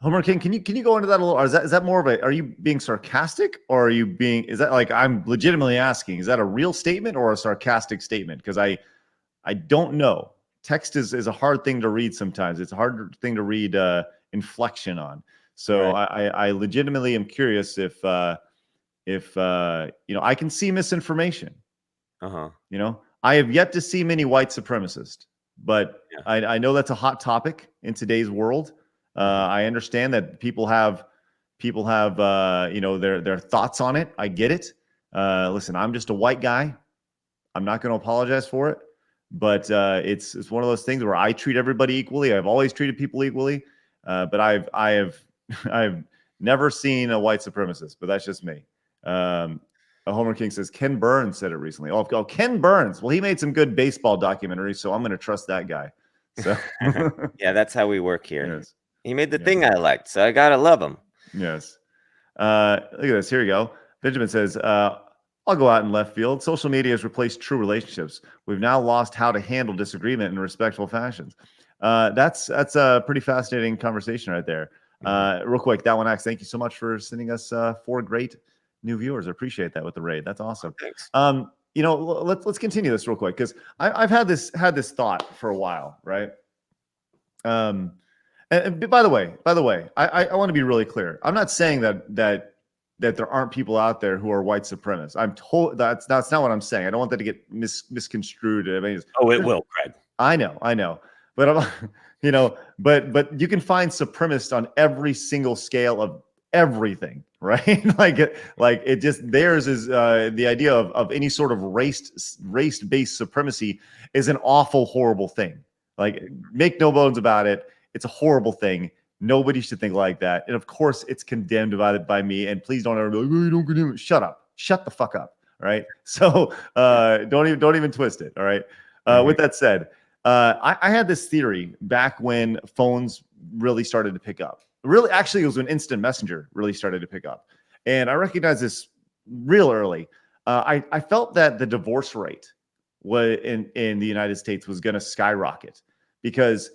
Homer King, can you go into that a little? Or is that more of a? Are you being sarcastic, or are you being? Is that like I'm legitimately asking? Is that a real statement or a sarcastic statement? Because I don't know. Text is a hard thing to read sometimes. It's a hard thing to read inflection on. So right. I legitimately am curious if you know, I can see misinformation. Uh-huh. You know, I have yet to see many white supremacists, but Yeah. I know that's a hot topic in today's world. I understand that people have you know, their thoughts on it. I get it. Listen, I'm just a white guy. I'm not going to apologize for it, but it's one of those things where I treat everybody equally. I've always treated people equally, but I have I've never seen a white supremacist. But that's just me. Homer King says Ken Burns said it recently. Oh, Ken Burns. Well, he made some good baseball documentaries, so I'm going to trust that guy. So Yeah, that's how we work here. yes, He made the yes, thing I liked, so I gotta love him. yes. Look at this. Here we go. Benjamin says, I'll go out in left field. Social media has replaced true relationships. We've now lost how to handle disagreement in respectful fashions. That's a pretty fascinating conversation right there. Real quick, that one X. Thank you so much for sending us 4 great new viewers. I appreciate that with the raid. That's awesome. Thanks. You know, let's continue this real quick because I've had this thought for a while, right? And by the way, I want to be really clear. I'm not saying that there aren't people out there who are white supremacists. I'm told that's not what I'm saying. I don't want that to get misconstrued. I mean, Oh, it will, Craig. I know, but I'm, you know, but you can find supremacists on every single scale of everything, right? like it just theirs is the idea of any sort of race-based supremacy is an awful, horrible thing. Like, make no bones about it. It's a horrible thing. Nobody should think like that. And of course, it's condemned by me. And please don't ever be like, oh, you don't condemn it. Shut up. Shut the fuck up. All right. So don't even twist it. All right. With that said, I had this theory back when phones really started to pick up. Really, actually, it was when Instant Messenger really started to pick up. And I recognized this real early. I felt that the divorce rate in the United States was going to skyrocket because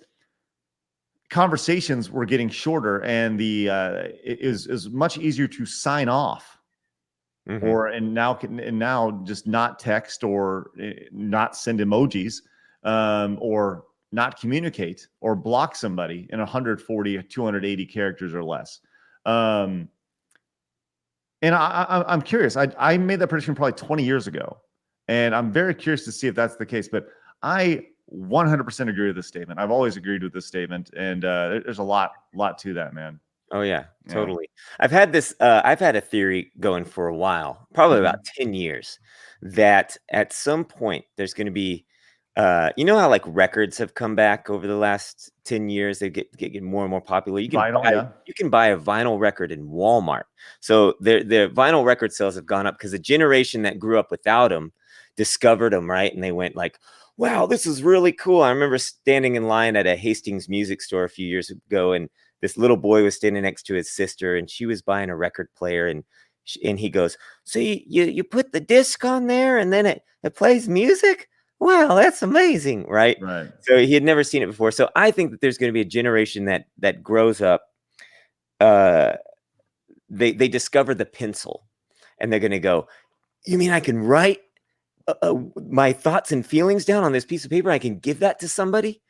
conversations were getting shorter and it is much easier to sign off and now just not text or not send emojis or not communicate or block somebody in 140 280 characters or less. And I'm curious. I made that prediction probably 20 years ago, and I'm very curious to see if that's the case. But I 100% agree with this statement. I've always agreed with this statement, and there's a lot to that, man. Oh yeah, Yeah. totally. I've had a theory going for a while, probably about 10 years, that at some point there's going to be, you know how like records have come back over the last 10 years, they get more and more popular. You can buy a vinyl record in Walmart. So the vinyl record sales have gone up because the generation that grew up without them discovered them, right? And they went like, wow, this is really cool. I remember standing in line at a Hastings music store a few years ago, and this little boy was standing next to his sister, and she was buying a record player, and he goes, so you put the disc on there and then it plays music? Wow, that's amazing, right? Right. So he had never seen it before. So I think that there's going to be a generation that grows up, they discover the pencil, and they're going to go, you mean I can write my thoughts and feelings down on this piece of paper? I can give that to somebody?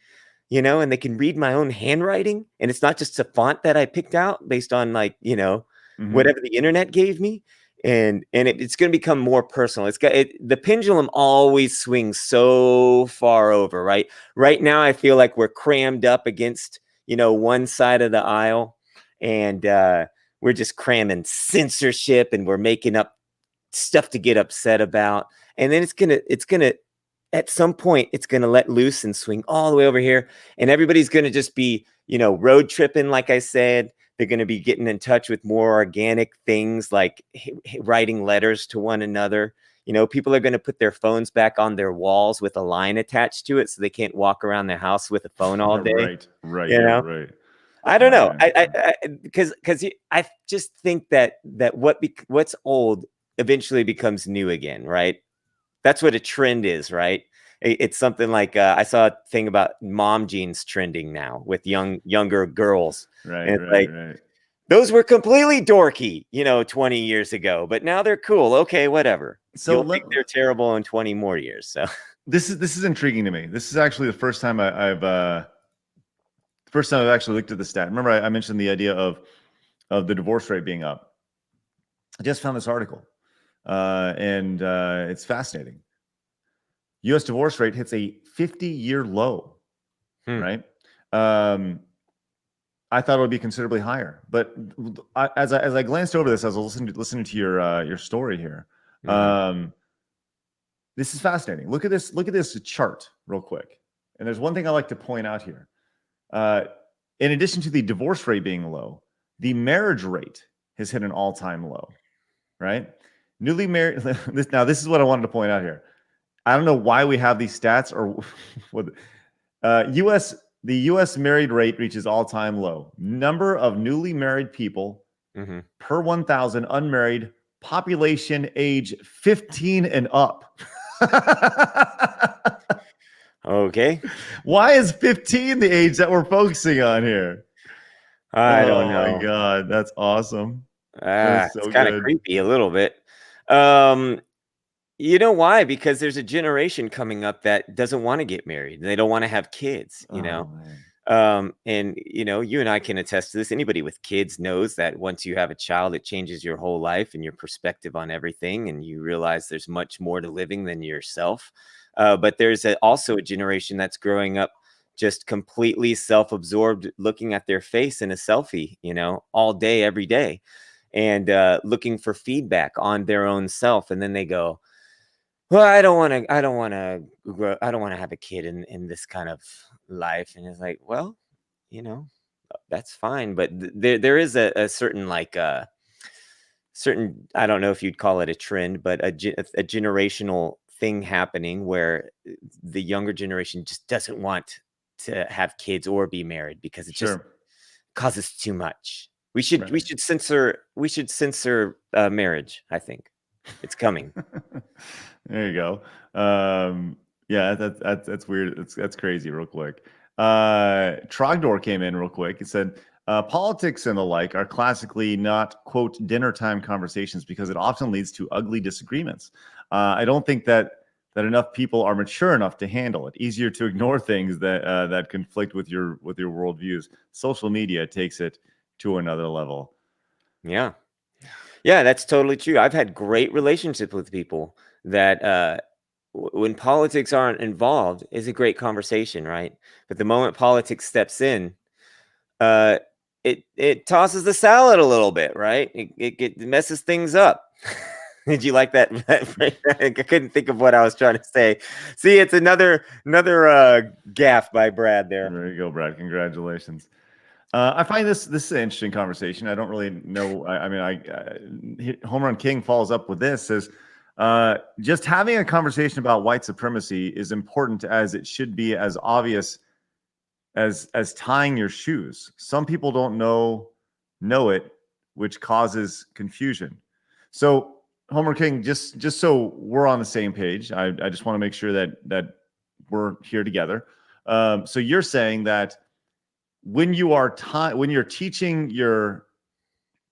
you know, and they can read my own handwriting, and it's not just a font that I picked out based on, like, you know, Mhm. whatever the internet gave me. And it's going to become more personal. The pendulum always swings so far over, right? Right now I feel like we're crammed up against, you know, one side of the aisle, and we're just cramming censorship, and we're making up stuff to get upset about. And then it's gonna at some point it's gonna let loose and swing all the way over here, and everybody's gonna just be, you know, road tripping. Like I said, they're gonna be getting in touch with more organic things, like writing letters to one another. You know, people are gonna put their phones back on their walls with a line attached to it, so they can't walk around their house with a phone all day. Right, right, You right, know, right. I don't Oh, know. man. Because I just think that what's old eventually becomes new again, right? That's what a trend is, right? It's something like, I saw a thing about mom jeans trending now with younger girls, Right, and it's right, like, right. those were completely dorky, you know, 20 years ago, but now they're cool. Okay, whatever. So You'll let think they're terrible in 20 more years. So this is intriguing to me. This is actually the first time I've actually looked at the stat. Remember, I mentioned the idea of the divorce rate being up. I just found this article, and it's fascinating. U.S. divorce rate hits a 50-year low. hmm, Right. I thought it would be considerably higher, but as I glanced over this, as I was listening to your story here, mhm. um, this is fascinating. Look at this. Look at this chart real quick. And there's one thing I like to point out here. Uh, in addition to the divorce rate being low, the marriage rate has hit an all-time low. Right? Newly married. This is what I wanted to point out here. I don't know why we have these stats or what. U.S. The U.S. married rate reaches all-time low. Number of newly married people Hmm. per 1,000 unmarried, population age 15 and up. Okay. Why is 15 the age that we're focusing on here? I don't Oh my know. God, that's awesome. That's It's so kind of good. creepy a little bit. Um, you know why? Because there's a generation coming up that doesn't want to get married. They don't want to have kids, you Oh know? man. And you know, you and I can attest to this. Anybody with kids knows that once you have a child, it changes your whole life and your perspective on everything, and you realize there's much more to living than yourself. But there's also a generation that's growing up just completely self-absorbed, looking at their face in a selfie, you know, all day, every day, and looking for feedback on their own self. And then they go, well, I don't want to have a kid in this kind of life. And it's like, well, you know, that's fine. But there is a certain, like, certain, I don't know if you'd call it a trend, but a generational thing happening where the younger generation just doesn't want to have kids or be married because it just Sure. causes too much. We should censor marriage. I think it's coming. There you go. Yeah, that's weird. That's crazy. Real quick, Trogdor came in real quick. He said, "Politics and the like are classically not quote dinner time conversations because it often leads to ugly disagreements. I don't think that enough people are mature enough to handle it. Easier to ignore things that conflict with your worldviews. Social media takes it to another level." Yeah. Yeah, that's totally true. I've had great relationships with people that, when politics aren't involved, is a great conversation, right? But the moment politics steps in, uh, it tosses the salad a little bit, right? It messes things up. Did you like that? I couldn't think of what I was trying to say. See, it's another gaff by Brad there. There you go, Brad. Congratulations. I find this is an interesting conversation. I don't really know. I mean, Home Run King follows up with this says, just having a conversation about white supremacy is important as it should be as obvious as tying your shoes. Some people don't know it, which causes confusion. So, Homer King, just so we're on the same page, I just want to make sure that we're here together. So you're saying that when when you're teaching your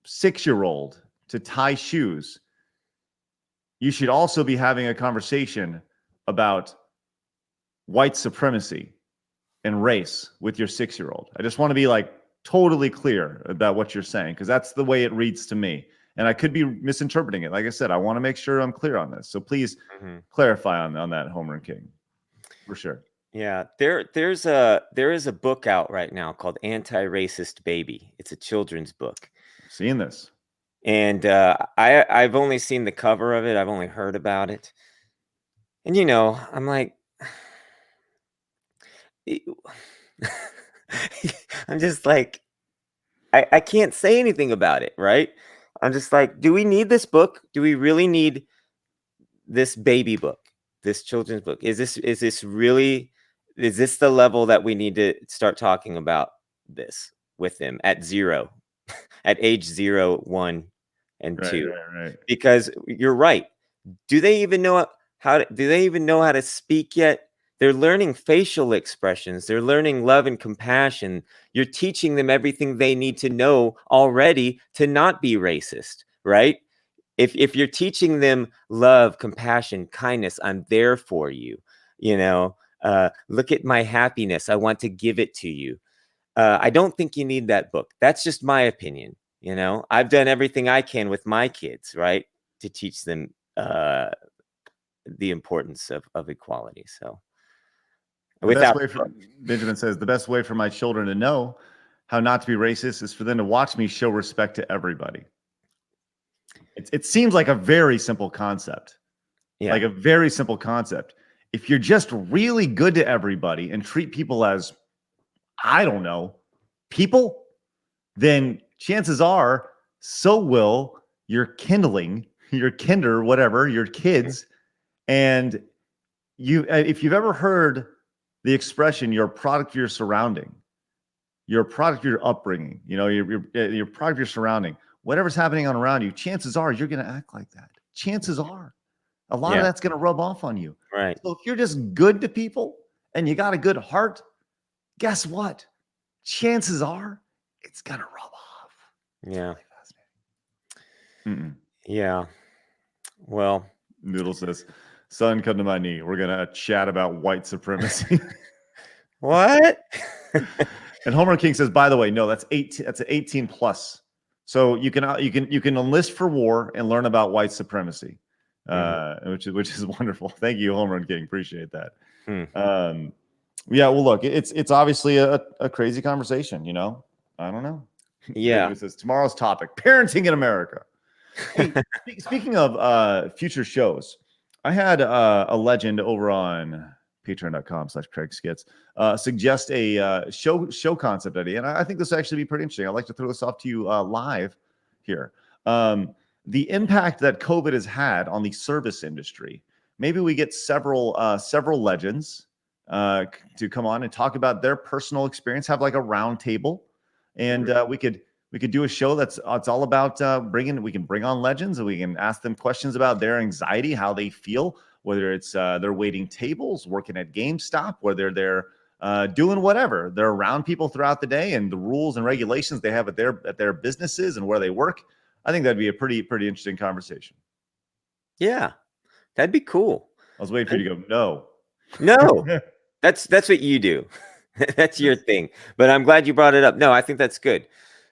6-year-old to tie shoes, you should also be having a conversation about white supremacy. and race with your 6-year-old? I just want to be like totally clear about what you're saying, because that's the way it reads to me. And I could be misinterpreting it. Like I said, I want to make sure I'm clear on this. So please clarify on that, Homer King, for sure. Yeah, there is a book out right now called Anti-Racist Baby. It's a children's book. I've seen this. And I've only seen the cover of it. I've only heard about it. And I'm like I'm just like I can't say anything about it, right? I'm just like, do we need this book? Do we really need this baby book, this children's book? Is this the level that we need to start talking about this with them at at age 0, 1, and 2? Right. Because you're right. Do they even know how to speak yet? They're learning facial expressions. They're learning love and compassion. You're teaching them everything they need to know already to not be racist, right? If you're teaching them love, compassion, kindness, I'm there for you. Look at my happiness. I want to give it to you. I don't think you need that book. That's just my opinion. I've done everything I can with my kids, right, to teach them the importance of equality. So, Benjamin says, the best way for my children to know how not to be racist is for them to watch me show respect to everybody. It seems like a very simple concept. Yeah. Like a very simple concept. If you're just really good to everybody and treat people as, I don't know, people, then chances are so will your kindling, your kinder, whatever, your kids. And if you've ever heard the expression, you're a product of your surrounding, you're a product of your upbringing, you're a product of your surrounding, whatever's happening on around you, chances are you're going to act like that. Chances are a lot of that's going to rub off on you. Right. So if you're just good to people and you got a good heart, guess what? Chances are it's going to rub off. Yeah. Really yeah. Well, Noodle says, son, come to my knee. We're going to chat about white supremacy. What? And Homer King says, by the way, no, that's 18. That's an 18 plus. So you can enlist for war and learn about white supremacy, which is wonderful. Thank you, Homer King. Appreciate that. Yeah. Well, look, it's obviously a crazy conversation. I don't know. Yeah. It says tomorrow's topic: parenting in America. Hey, speaking of future shows, I had a legend over on patreon.com/CraigSkits suggest a show concept idea, and I think this will actually be pretty interesting. I'd like to throw this off to you live here. The impact that COVID has had on the service industry. Maybe we get several legends to come on and talk about their personal experience. Have like a round table, and we could do a show that's all about we can bring on legends, and we can ask them questions about their anxiety, how they feel, whether it's they're waiting tables, working at GameStop, whether they're doing whatever. They're around people throughout the day, and the rules and regulations they have at their businesses and where they work. I think that'd be a pretty interesting conversation. Yeah, that'd be cool. I was waiting for you to go, no. That's what you do. That's your thing. But I'm glad you brought it up. No, I think that's good.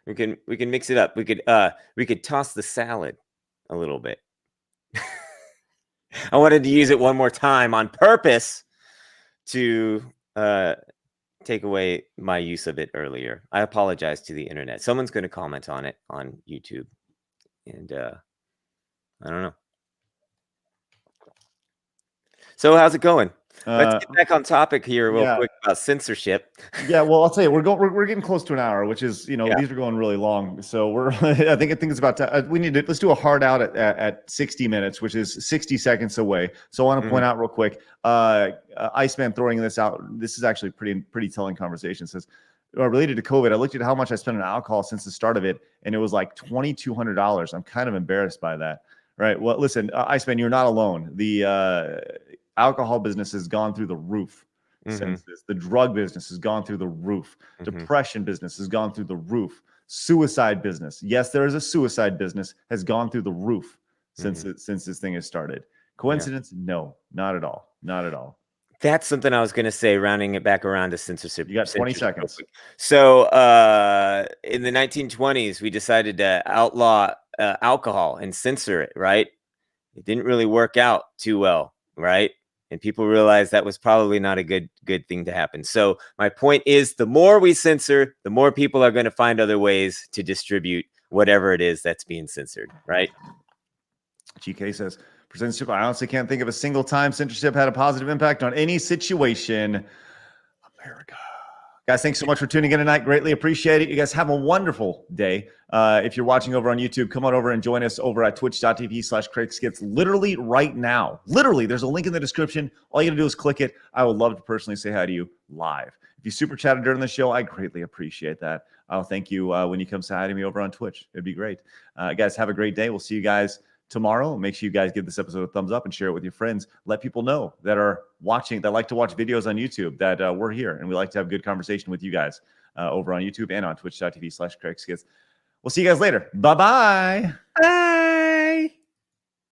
We can mix it up. We could toss the salad a little bit. I wanted to use it one more time on purpose to take away my use of it earlier. I apologize to the internet. Someone's going to comment on it on YouTube, and I don't know. So how's it going? Let's get back on topic here real quick about censorship. Yeah, well, I'll tell you, we're getting close to an hour, which is these are going really long. So I think it's about time. Let's do a hard out at 60 minutes, which is 60 seconds away. So I want to point out real quick, Iceman throwing this out. This is actually pretty telling conversation. It says, related to COVID, I looked at how much I spent on alcohol since the start of it, and it was like $2,200. I'm kind of embarrassed by that. Right. Well, listen, Iceman, you're not alone. The alcohol business has gone through the roof since this. The drug business has gone through the roof. Depression business has gone through the roof. Suicide business, yes, there is a suicide business, has gone through the roof since this thing has started. Coincidence? No, not at all. Not at all. That's something I was going to say, rounding it back around to censorship. You got 20 censorship real seconds. quick. So in the 1920s, we decided to outlaw alcohol and censor it, right? It didn't really work out too well, right? And people realized that was probably not a good thing to happen. So my point is, the more we censor, the more people are going to find other ways to distribute whatever it is that's being censored, right? GK says, for censorship, I honestly can't think of a single time censorship had a positive impact on any situation. America. Guys, thanks so much for tuning in tonight. Greatly appreciate it. You guys have a wonderful day. If you're watching over on YouTube, come on over and join us over at twitch.tv/CraigSkits literally right now. Literally, there's a link in the description. All you got to do is click it. I would love to personally say hi to you live. If you super chatted during the show, I greatly appreciate that. I'll thank you when you come say hi to me over on Twitch. It'd be great. Guys, have a great day. We'll see you guys tomorrow. Make sure you guys give this episode a thumbs up and share it with your friends. Let people know that are watching, that like to watch videos on YouTube, that we're here and we like to have good conversation with you guys over on YouTube and on twitch.tv/CraigSkits. We'll see you guys later. Bye-bye. Bye.